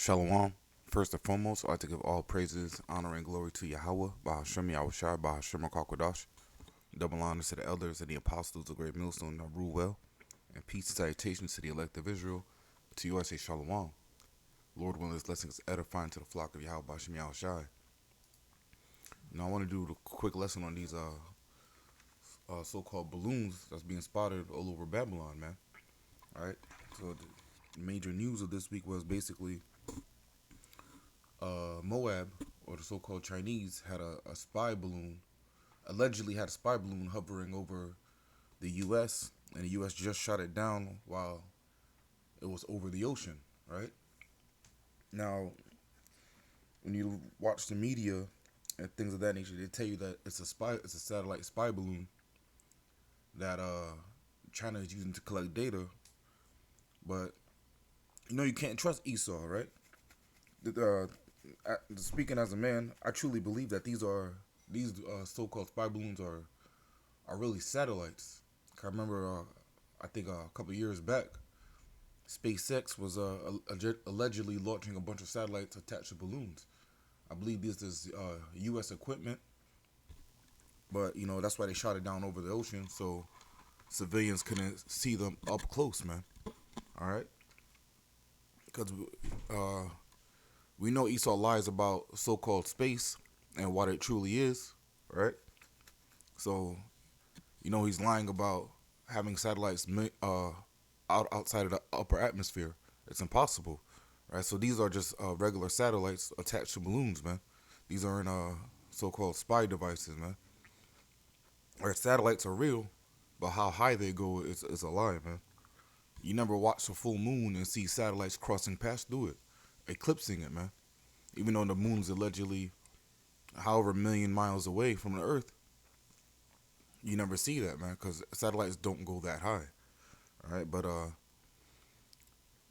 Shalom. First and foremost, I'd like to give all praises, honor, and glory to Yahweh, Bahashem Yahushai, Bahashem Kakwadash. Double honors to the elders and the apostles of Great Millstone that rule well, and peace and salutations to the elect of Israel. To you I say Shalom. Lord willing, this blessing is edifying to the flock of Yahweh, Bahashem Yahushai. Now I want to do a quick lesson on these so-called balloons that's being spotted all over Babylon, man. All right. So the major news of this week was basically Moab, or the so-called Chinese, had a spy balloon, allegedly had a spy balloon hovering over the U.S., and the U.S. just shot it down while it was over the ocean, right? Now, when you watch the media and things of that nature, they tell you that it's a satellite spy balloon that China is using to collect data, but you can't trust Esau, right? Speaking as a man, I truly believe that these so-called spy balloons are really satellites. I remember, I think a couple of years back, SpaceX was allegedly launching a bunch of satellites attached to balloons. I believe this is U.S. equipment, but that's why they shot it down over the ocean so civilians couldn't see them up close, man. All right, because we know Esau lies about so-called space and what it truly is, right? So, he's lying about having satellites outside of the upper atmosphere. It's impossible, right? So these are just regular satellites attached to balloons, man. These aren't so-called spy devices, man. Right? Satellites are real, but how high they go is a lie, man. You never watch the full moon and see satellites crossing past through it, eclipsing it, man. Even though the moon's allegedly however million miles away from the Earth, you never see that, man, because satellites don't go that high. All right, but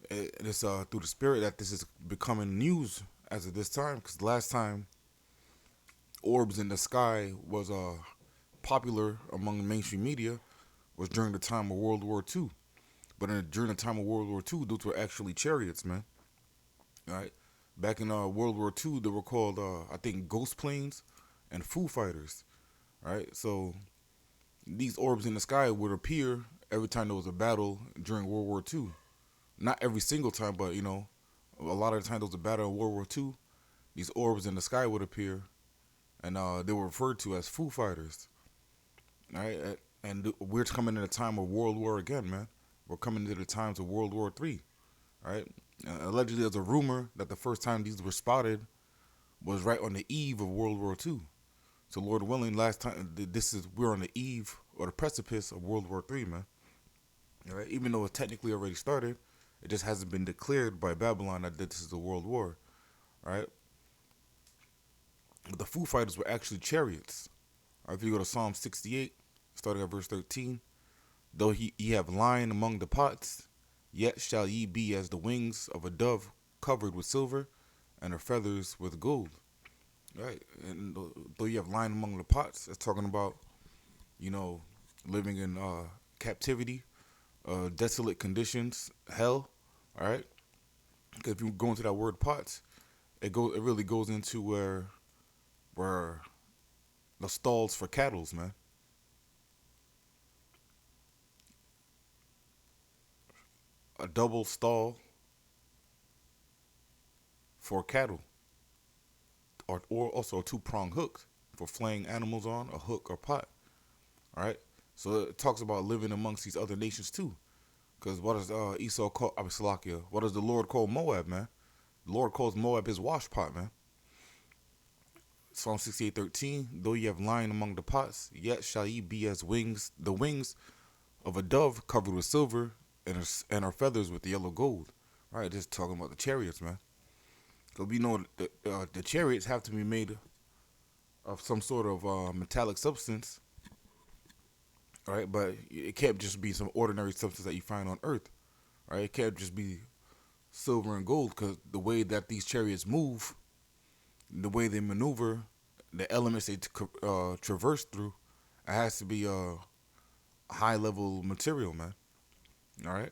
it's through the spirit that this is becoming news as of this time, because last time orbs in the sky was popular among the mainstream media was during the time of World War II. But during the time of World War II, those were actually chariots, man. All right, back in World War II, they were called I think ghost planes and Foo Fighters. Right, so these orbs in the sky would appear every time there was a battle during World War II. Not every single time, but a lot of the time there was a battle in World War II. These orbs in the sky would appear, and they were referred to as Foo Fighters. All right, and we're coming in a time of World War again, man. We're coming into the times of World War III. All right, allegedly there's a rumor that the first time these were spotted was right on the eve of World War II. So Lord willing, we're on the eve or the precipice of World War III, man. All right, even though it technically already started, it just hasn't been declared by Babylon that this is a world war. All right, but the Foo Fighters were actually chariots. All right, if you go to Psalm 68, starting at verse 13, though ye have lion among the pots, yet shall ye be as the wings of a dove covered with silver, and her feathers with gold. Right, and though you have lion among the pots, it's talking about living in captivity, desolate conditions, hell. All right, because if you go into that word pots, it really goes into where the stalls for cattle, man. A double stall for cattle, or also a two-pronged hook for flaying animals on a hook or pot. All right, so it talks about living amongst these other nations too. Because what does Esau call Salakia? What does the Lord call Moab, man? The Lord calls Moab his washpot, man. Psalm 68:13. Though ye have lion among the pots, yet shall ye be as the wings of a dove covered with silver, and her feathers with the yellow gold. Right, just talking about the chariots, man. Because we know the chariots have to be made of some sort of metallic substance, right? But it can't just be some ordinary substance that you find on Earth, right? It can't just be silver and gold, because the way that these chariots move, the way they maneuver, the elements they traverse through, it has to be a high level material, man. All right.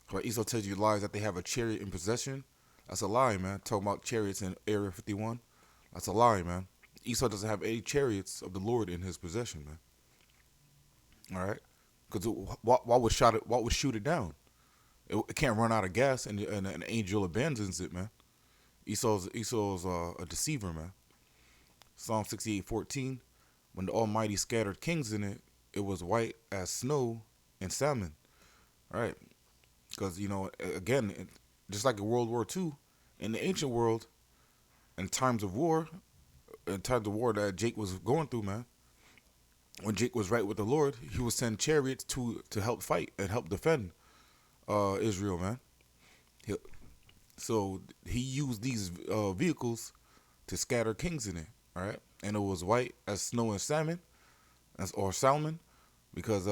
So Esau tells you lies that they have a chariot in possession. That's a lie, man. Talking about chariots in Area 51. That's a lie, man. Esau doesn't have any chariots of the Lord in his possession, man. All right, because why would shot it? Why would shoot it down? It can't run out of gas, and an angel abandons it, man. Esau's a deceiver, man. Psalm 68:14. When the Almighty scattered kings in it, it was white as snow and salmon. All right, because again, just like in World War II, in the ancient world, in times of war, that Jake was going through, man. When Jake was right with the Lord, he would send chariots to help fight and help defend Israel, man. He, so he used these vehicles to scatter kings in it, all right? And it was white as snow and salmon, or salmon, because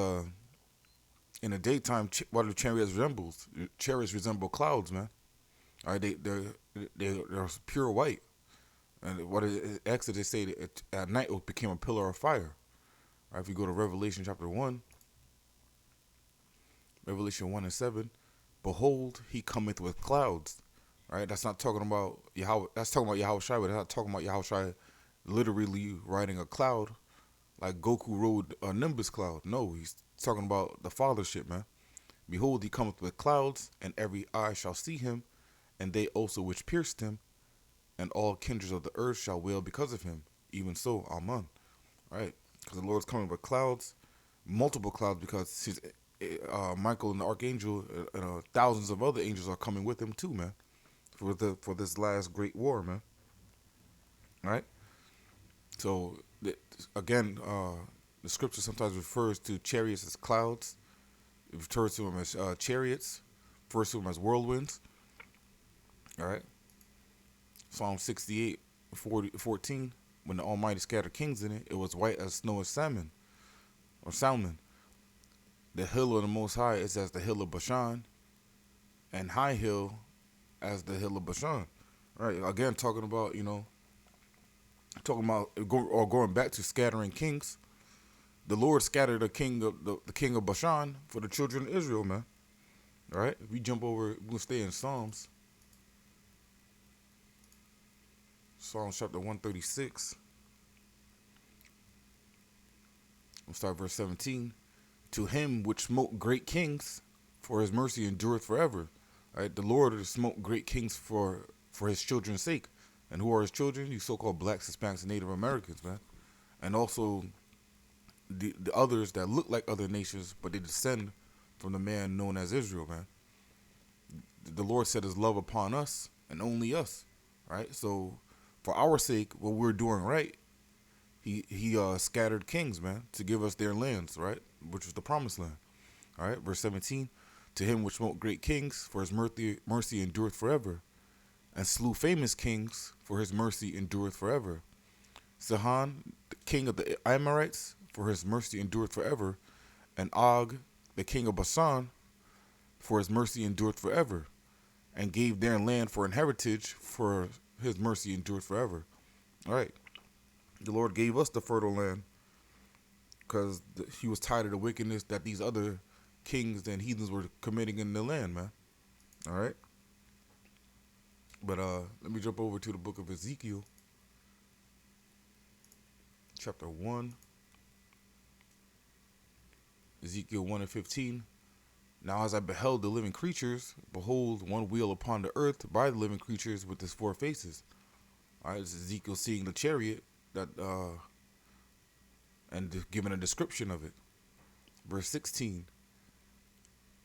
in the daytime, what do chariots resemble clouds, man. All right, they're pure white, and what Exodus say that at night it became a pillar of fire. All right, if you go to Revelation chapter 1, Revelation 1 and 7, behold, he cometh with clouds. Right, that's not talking about Yahweh. That's talking about Yahweh Shai, but that's not talking about Yahweh Shai literally riding a cloud like Goku rode a Nimbus cloud. No, he's talking about the fathership, man. Behold, he cometh with clouds, and every eye shall see him, and they also which pierced him, and all kindreds of the earth shall wail because of him. Even so, Amen. Right, because the Lord's coming with clouds, multiple clouds, because Michael and the archangel and thousands of other angels are coming with him too, man. For this last great war, man. Right? So again, the scripture sometimes refers to chariots as clouds. It refers to them as chariots. Refers to them as whirlwinds. All right. Psalm 68, 14. When the Almighty scattered kings in it, it was white as snow and salmon. Or salmon. The hill of the Most High is as the hill of Bashan, and high hill as the hill of Bashan. Right, again, talking about going back to scattering kings. The Lord scattered the king of Bashan for the children of Israel, man. All right, if we jump over, we'll stay in Psalms. Psalms chapter 136. We'll start verse 17. To him which smote great kings, for his mercy endureth forever. All right, the Lord smote great kings for his children's sake. And who are his children? These so-called blacks, Hispanics, and Native Americans, man. And also the others that look like other nations, but they descend from the man known as Israel, man. The Lord set his love upon us and only us, right? So for our sake, what we're doing right, he scattered kings, man, to give us their lands, right? Which was the promised land. All right, verse 17. To him which smote great kings, for his mercy endureth forever. And slew famous kings, for his mercy endureth forever. Sihon, the king of the Amorites, for his mercy endureth forever. And Og, the king of Bashan, for his mercy endureth forever. And gave their land for an heritage, for his mercy endureth forever. All right. The Lord gave us the fertile land because he was tired of the wickedness that these other kings and heathens were committing in the land, man. All right. But let me jump over to the book of Ezekiel, chapter 1. Ezekiel 1 and 15. Now as I beheld the living creatures, behold, one wheel upon the earth by the living creatures with his four faces. All right, it's Ezekiel seeing the chariot that and giving a description of it. Verse 16.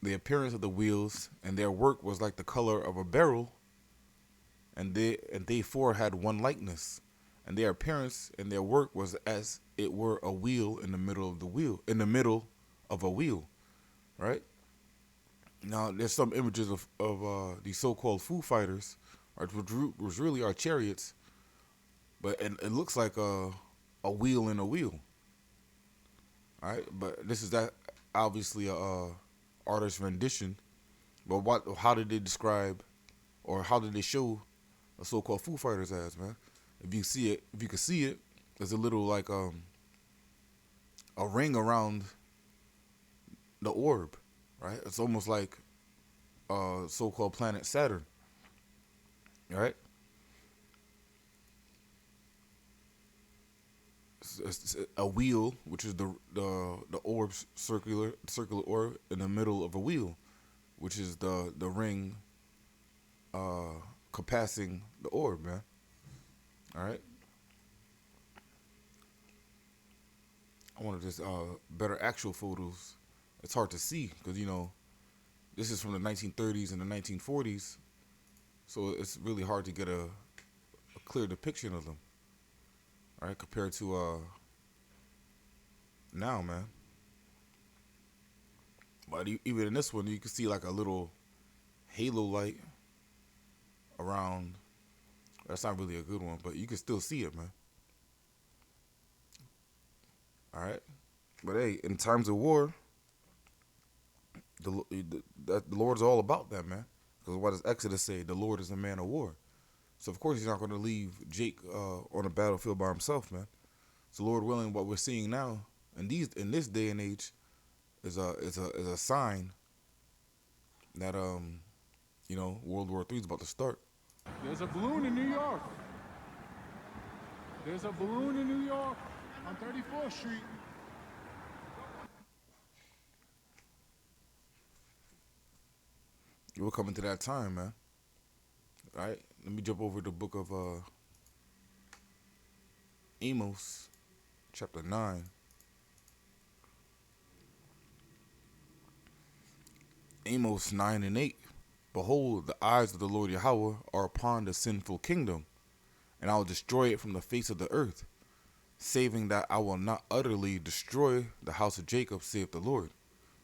The appearance of the wheels and their work was like the color of a beryl, and they four had one likeness, and their appearance and their work was as it were a wheel in the middle of a wheel, right? Now there's some images of these so-called Foo Fighters, which really are chariots, but it looks like a wheel in a wheel. All right, but this is that obviously a artist's rendition. But how did they describe, or how did they show the so-called Foo Fighters as, man? If you can see it, there's a little like a ring around the orb, right? It's almost like so-called planet Saturn. All right. It's a wheel, which is the orb's circular orb in the middle of a wheel, which is the ring uh compassing the orb, man. All right. I wanted just better actual photos. It's hard to see because this is from the 1930s and the 1940s, so it's really hard to get a clear depiction of them. All right, compared to now, man. But even in this one, you can see like a little halo light around. That's not really a good one, but you can still see it, man. All right. But hey, in times of war, the Lord's all about that, man. Because what does Exodus say? The Lord is a man of war. So of course he's not going to leave Jake on the battlefield by himself, man. So Lord willing, what we're seeing now in this day and age is a sign that World War III is about to start. There's a balloon in New York. There's a balloon in New York on 34th Street. We're coming to that time, man. All right, let me jump over the book of Amos, chapter 9. Amos 9 and 8. Behold, the eyes of the Lord Yahweh are upon the sinful kingdom, and I will destroy it from the face of the earth, saving that I will not utterly destroy the house of Jacob, saith the Lord.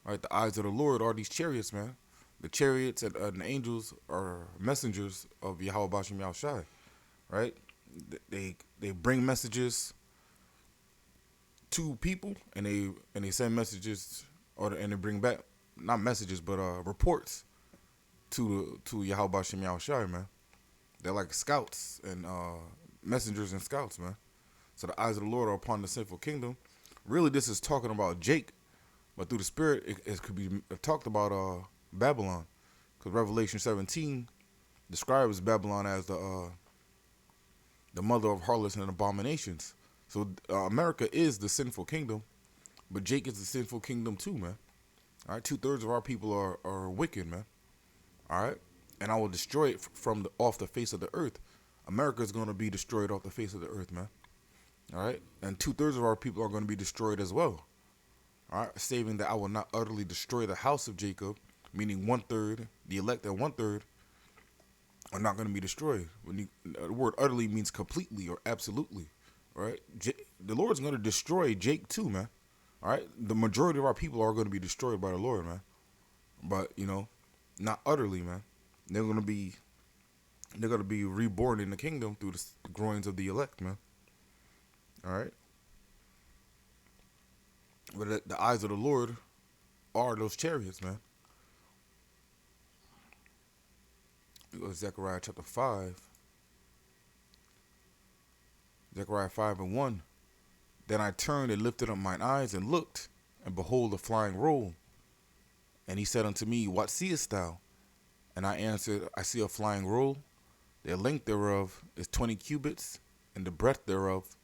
All right, the eyes of the Lord are these chariots, man. The chariots and the angels are messengers of Yahweh Bashim Yahushai, right? They bring messages to people, and they send messages, and they bring back not messages but reports to Yahweh Bashim Yahushai, man. They're like scouts and messengers and scouts, man. So the eyes of the Lord are upon the sinful kingdom. Really, this is talking about Jake, but through the Spirit, it could be talked about Babylon, because Revelation 17 describes Babylon as the mother of harlots and abominations. So America is the sinful kingdom, but Jake is the sinful kingdom too, man. All right, 2/3 of our people are wicked, man. All right, and I will destroy it off the face of the earth. America is going to be destroyed off the face of the earth, man. All right, and 2/3 of our people are going to be destroyed as well. All right, saving that I will not utterly destroy the house of Jacob, meaning 1/3, the elect, and 1/3 are not going to be destroyed. The word utterly means completely or absolutely. All right, the Lord's going to destroy Jake too, man. All right, the majority of our people are going to be destroyed by the Lord, man. But not utterly, man. They're going to be reborn in the kingdom through the groins of the elect, man. All right. But the eyes of the Lord are those chariots, man. We go to Zechariah chapter 5. Zechariah 5 and 1. Then I turned and lifted up mine eyes and looked, and behold a flying roll. And he said unto me, What seest thou? And I answered, I see a flying roll. The length thereof is 20 cubits, and the breadth thereof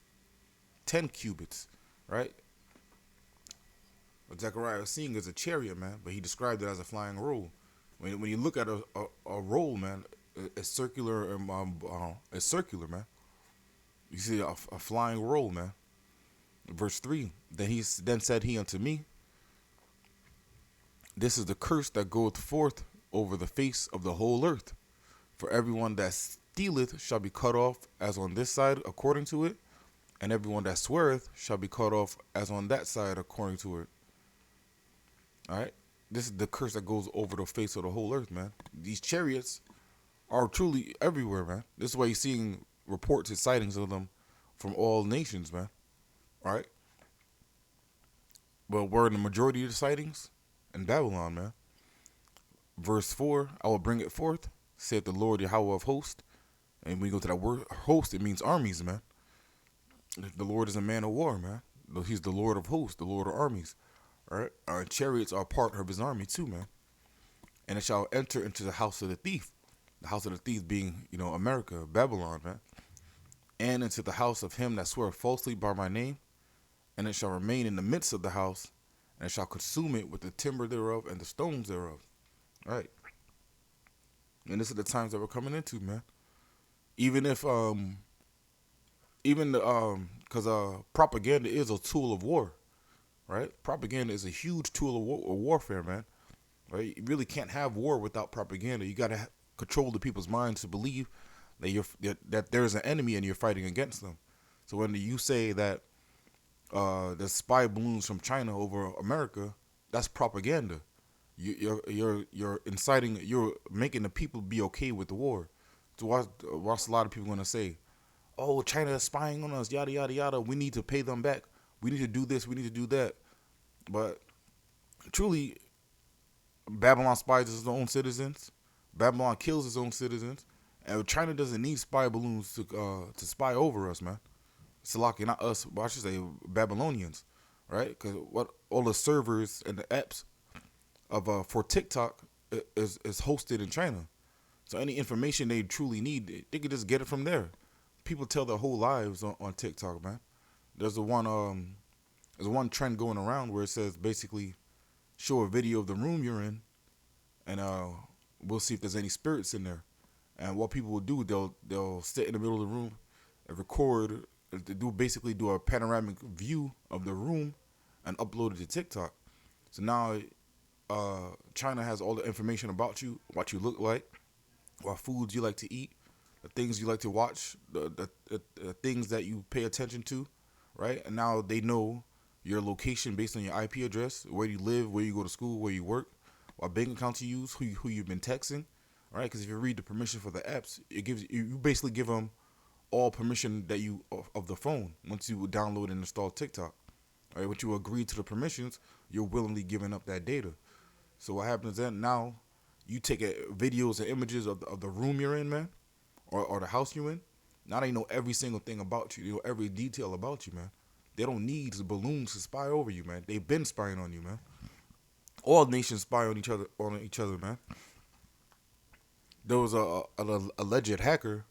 10 cubits. Right? What Zechariah was seeing is a chariot, man, but he described it as a flying roll. When you look at a roll, man, it's circular. It's circular, man. You see a flying roll, man. Verse 3. Then said he unto me, This is the curse that goeth forth over the face of the whole earth. For everyone that stealeth shall be cut off as on this side according to it, and everyone that sweareth shall be cut off as on that side according to it. All right? This is the curse that goes over the face of the whole earth, man. These chariots are truly everywhere, man. This is why you're seeing reports and sightings of them from all nations, man. All right? But where are the majority of the sightings? In Babylon, man. Verse 4, I will bring it forth, saith the Lord Yahweh of hosts. And when we go to that word host, it means armies, man. The Lord is a man of war, man. He's the Lord of hosts, the Lord of armies. All right? Chariots are part of his army too, man. And it shall enter into the house of the thief. The house of the thieves being, America, Babylon, man. And into the house of him that sweareth falsely by my name, and it shall remain in the midst of the house, and it shall consume it with the timber thereof and the stones thereof. Right. And this is the times that we're coming into, man. Even if even the because propaganda is a tool of war, right? Propaganda is a huge tool of warfare, man. Right? You really can't have war without propaganda. You gotta control the people's minds to believe that that there's an enemy and you're fighting against them. So when you say that there's spy balloons from China over America, that's propaganda. You're inciting, you're making the people be okay with the war. So what's a lot of people gonna say? Oh, China is spying on us, yada yada yada. We need to pay them back. We need to do this. We need to do that. But truly, Babylon spies its own citizens. Babylon kills its own citizens, and China doesn't need spy balloons to spy over us, man. Salaki, not us, but I should say Babylonians, right? Because what all the servers and the apps of for TikTok is hosted in China. So any information they truly need, they could just get it from there. People tell their whole lives on TikTok, man. There's one trend going around where it says basically show a video of the room you're in, and we'll see if there's any spirits in there. And what people will do, they'll sit in the middle of the room and record, basically do a panoramic view of the room and upload it to TikTok. So now China has all the information about you, what you look like, what foods you like to eat, the things you like to watch, the things that you pay attention to, right? And now they know your location based on your IP address, where you live, where you go to school, where you work, what bank accounts you use, who you've been texting, right? Because if you read the permission for the apps, it gives you basically give them all permission that you of the phone once you download and install TikTok. Right? Once you agree to the permissions, you're willingly giving up that data. So what happens then? Now you take videos and images of the room you're in, man, or the house you're in. Now they know every single thing about you. They know every detail about you, man. They don't need balloons to spy over you, man. They've been spying on you, man. All nations spy on each other, man. There was a alleged hacker,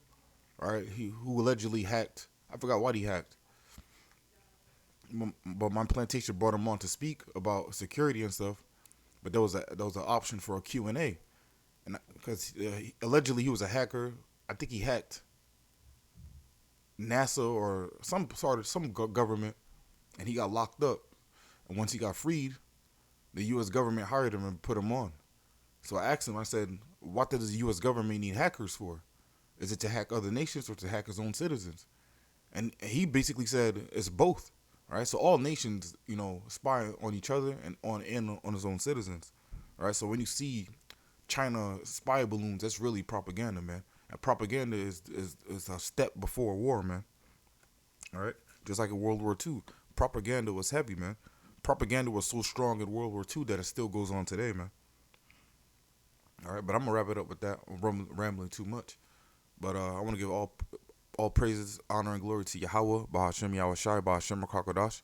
right? Who allegedly hacked. I forgot what he hacked, but my plantation brought him on to speak about security and stuff. But there was an option for a Q&A, and because allegedly he was a hacker. I think he hacked NASA or some government, and he got locked up. And once he got freed, the U.S. government hired him and put him on. So I asked him. I said, "What does the U.S. government need hackers for? Is it to hack other nations or to hack its own citizens?" And he basically said it's both. Right. So all nations, spy on each other and on its own citizens. Right. So when you see China spy balloons, that's really propaganda, man. And propaganda is a step before war, man. All right. Just like in World War II, propaganda was heavy, man. Propaganda was so strong in World War II that it still goes on today, man. All right, but I'm gonna wrap it up with that. I'm rambling too much, but I want to give all praises, honor, and glory to Yahweh, Bahashem Yahweh Shai, Bahashem Rakakodash.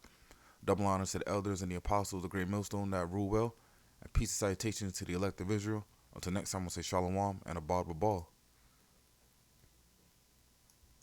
Double honors to the elders and the apostles, the great millstone that rule well, and peace and salutations to the elect of Israel. Until next time, we'll say Shalom and Abad Babal.